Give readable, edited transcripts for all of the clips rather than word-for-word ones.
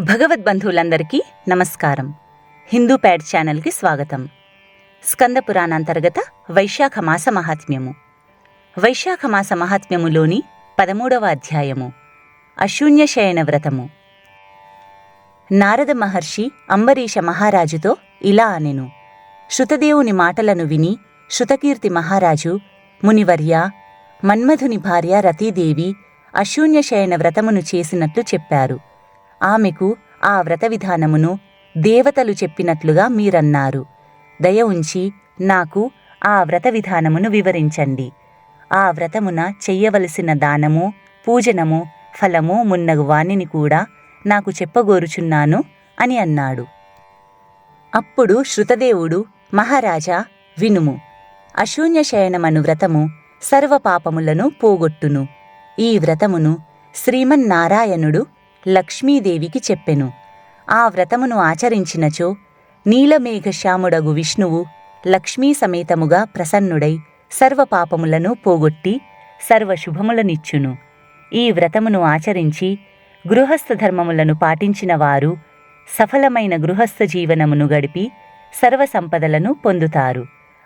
భగవద్బంధువులందరికీ నమస్కారం. హిందూ ప్యాడ్ ఛానల్కి స్వాగతం. స్కంద పురాణాంతర్గత వైశాఖ మాస మహాత్మ్యము. వైశాఖ మాస మహాత్మ్యములోని 13వ అధ్యాయము అశూన్యశయన వ్రతము. నారద మహర్షి అంబరీష మహారాజుతో ఇలా అనెను. శృతదేవుని మాటలను విని శృతకీర్తి మహారాజు, మునివర్య, మన్మధుని భార్య రతీదేవి అశూన్యశయన వ్రతమును చేసినట్లు చెప్పారు. ఆమెకు ఆ వ్రత విధానమును దేవతలు చెప్పినట్లుగా మీరన్నారు. దయ ఉంచి నాకు ఆ వ్రత విధానమును వివరించండి. ఆ వ్రతమున చెయ్యవలసిన దానము, పూజనము, ఫలము మున్నగు వానిని కూడా నాకు చెప్పగోరుచున్నాను అని అన్నాడు. అప్పుడు శృతదేవుడు, మహారాజా వినుము. అశూన్యశయనమను వ్రతము సర్వపాపములను పోగొట్టును. ఈ వ్రతమును శ్రీమన్నారాయణుడు లక్ష్మీదేవికి చెప్పెను. ఆ వ్రతమును ఆచరించినచో నీలమేఘశ్యాముడగు విష్ణువు లక్ష్మీ సమేతముగా ప్రసన్నుడై సర్వపాపములను పోగొట్టి సర్వశుభములనిచ్చును. ఈ వ్రతమును ఆచరించి గృహస్థ ధర్మములను పాటించిన వారు సఫలమైన గృహస్థ జీవనమును గడిపి సర్వసంపదలను పొందుతారు.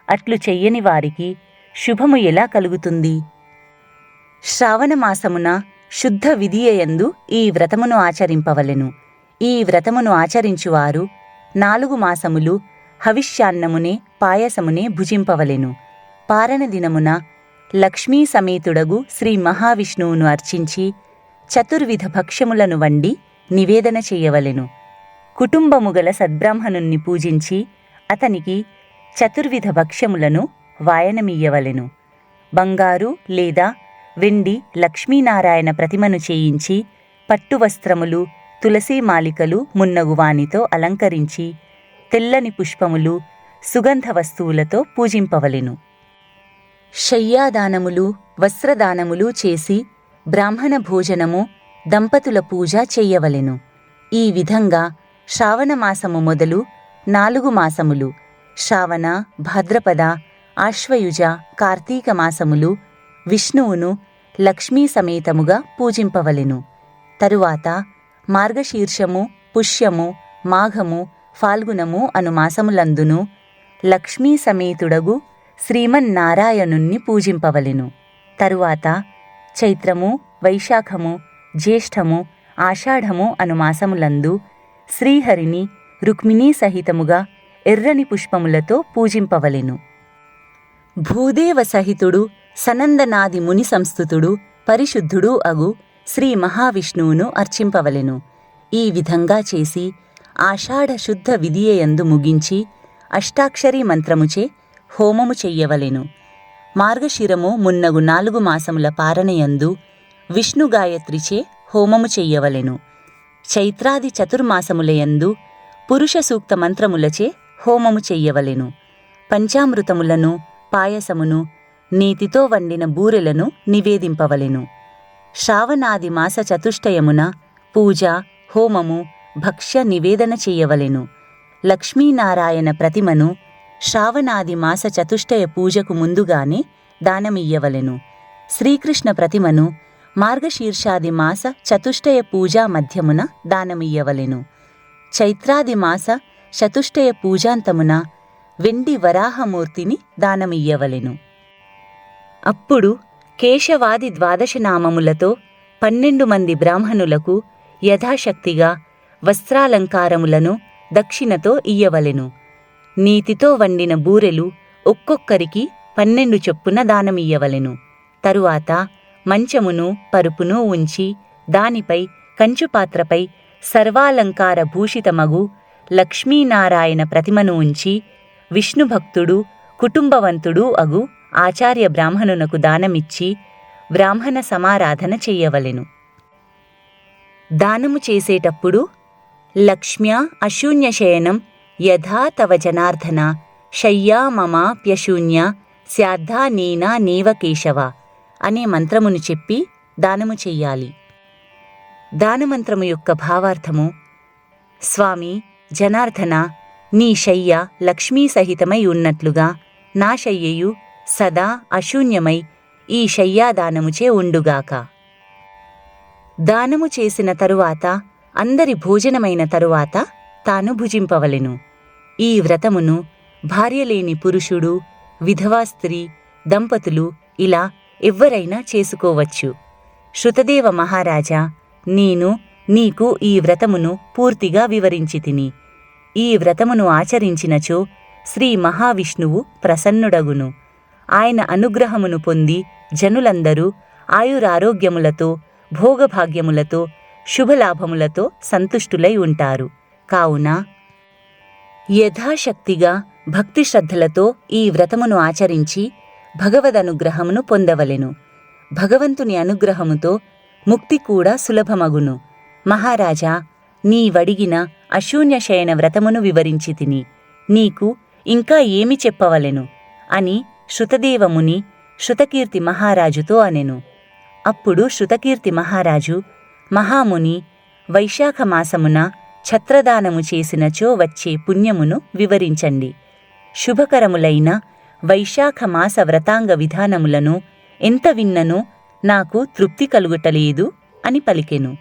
అట్లు చెయ్యని వారికి శుభము ఎలా కలుగుతుంది? శ్రావణమాసమున శుద్ధ విధియయందు ఈ వ్రతమును ఆచరింపవలెను. ఈ వ్రతమును ఆచరించువారు 4 మాసములు హవిష్యాన్నమునే పాయసమునే భుజింపవలెను. పారణ దినమున లక్ష్మీ సమేతుడగు శ్రీ మహావిష్ణువును అర్చించి చతుర్విధ భక్ష్యములను వండి నివేదన చెయ్యవలెను. కుటుంబము గల సద్బ్రాహ్మణుణ్ణి పూజించి అతనికి చతుర్విధ భక్ష్యములను వాయనమియ్యవలెను. బంగారు లేదా వెండి లక్ష్మీనారాయణ ప్రతిమను చేయించి పట్టువస్త్రములు, తులసీమాలికలు మున్నగు వానితో అలంకరించి తెల్లని పుష్పములు, సుగంధ వస్తువులతో పూజింపవలెను. శయ్యాదానములు, వస్త్రదానములు చేసి బ్రాహ్మణ భోజనము, దంపతుల పూజ చెయ్యవలెను. ఈ విధంగా శ్రావణమాసము మొదలు 4 మాసములు శ్రావణ, భాద్రపద, ఆశ్వయుజ, కార్తీక మాసములు విష్ణువును లక్ష్మీ సమేతముగా పూజింపవలెను. తరువాత మార్గశీర్షము, పుష్యము, మాఘము, ఫాల్గుణము అను మాసములందును లక్ష్మీ సమేతుడగు శ్రీమన్నారాయణుణ్ణి పూజింపవలెను. తరువాత చైత్రము, వైశాఖము, జ్యేష్ఠము, ఆషాఢము అను మాసములందు శ్రీహరిని రుక్మిణీ సహితముగా ఎర్రని పుష్పములతో పూజింపవలెను. భూదేవ సహితుడు సనందనాది ముని సంస్థుతుడు పరిశుద్ధుడు అగు శ్రీ మహావిష్ణువును అర్చింపవలెను. ఈ విధంగా చేసి ఆషాఢ శుద్ధ విధియయందు ముగించి అష్టాక్షరీ మంత్రముచే హోమము చెయ్యవలెను. మార్గశిరము మున్నగు 4 మాసముల పారణయందు విష్ణు గాయత్రిచే హోమము చెయ్యవలెను. చైత్రాది చతుర్మాసములయందు పురుష సూక్త మంత్రములచే హోమము చెయ్యవలెను. పంచామృతములను, పాయసమును, నేతితో వండిన బూరెలను నివేదింపవలెను. శ్రావణాది మాస చతుష్టయమున పూజ, హోమము, భక్ష్య నివేదన చెయ్యవలెను. లక్ష్మీనారాయణ ప్రతిమను శ్రావణాది మాస చతుష్టయ పూజకు ముందుగానే దానమియ్యవలెను. శ్రీకృష్ణ ప్రతిమను మార్గశీర్షాది మాస చతుష్టయ పూజా మధ్యమున దానమియ్యవలెను. చైత్రాది మాస చతుష్టయ పూజాంతమున వెండి వరాహమూర్తిని దానమియ్యవలెను. అప్పుడు కేశవాది 12 నామములతో 12 మంది బ్రాహ్మణులకు యథాశక్తిగా వస్త్రాలంకారములను దక్షిణతో ఇయ్యవలెను. నీతితో వండిన బూరెలు ఒక్కొక్కరికి 12 చొప్పున దానమియ్యవలెను. తరువాత మంచమును, పరుపును ఉంచి దానిపై కంచుపాత్రపై సర్వాలంకార భూషితమగు లక్ష్మీనారాయణ ప్రతిమను ఉంచి విష్ణుభక్తుడు, కుటుంబవంతుడు అగు ఆచార్య బ్రాహ్మణునకు దానమిచ్చి బ్రాహ్మణ సమారాధన చెయ్యవలెను. దానము చేసేటప్పుడు లక్ష్మ్యా అశూన్యశయనం యథా తవ జనార్దన శయ్యా మమాప్యశూన్య స్యాద్ధా నేనా నేవ కేశవ అనే మంత్రమును చెప్పి దానము చెయ్యాలి. దానమంత్రము యొక్క భావార్థము: స్వామి జనార్దన, నీ శయ్య లక్ష్మీ సహితమై ఉన్నట్లుగా నా శయ్యయు సదా అశూన్యమై ఈ శయ్యాదానముచే ఉండుగాక. దానము చేసిన తరువాత అందరి భోజనమైన తరువాత తాను భుజింపవలెను. ఈ వ్రతమును భార్యలేని పురుషుడు, విధవా స్త్రీ, దంపతులు ఇలా ఎవ్వరైనా చేసుకోవచ్చు. శృతదేవ మహారాజా, నేను నీకు ఈ వ్రతమును పూర్తిగా వివరించి తిని. ఈ వ్రతమును ఆచరించినచో శ్రీ మహావిష్ణువు ప్రసన్నుడగును. ఆయన అనుగ్రహమును పొంది జనులందరూ ఆయురారోగ్యములతో, భోగభాగ్యములతో, శుభలాభములతో సంతుష్టులై ఉంటారు. కావున యథాశక్తిగా భక్తి శ్రద్ధలతో ఈ వ్రతమును ఆచరించి భగవదనుగ్రహమును పొందవలెను. భగవంతుని అనుగ్రహముతో ముక్తి కూడా సులభమగును. మహారాజా, నీవడిగిన అశూన్యశయన వ్రతమును వివరించి తిని. నీకు ఇంకా ఏమి చెప్పవలెను అని శృతదేవముని శృతకీర్తి మహారాజుతో అనెను. అప్పుడు శృతకీర్తి మహారాజు, మహాముని, వైశాఖమాసమున ఛత్రదానము చేసినచో వచ్చే పుణ్యమును వివరించండి. శుభకరములైన వైశాఖమాస వ్రతాంగ విధానములను ఎంత విన్ననో నాకు తృప్తి కలుగుటలేదు అని పలికెను.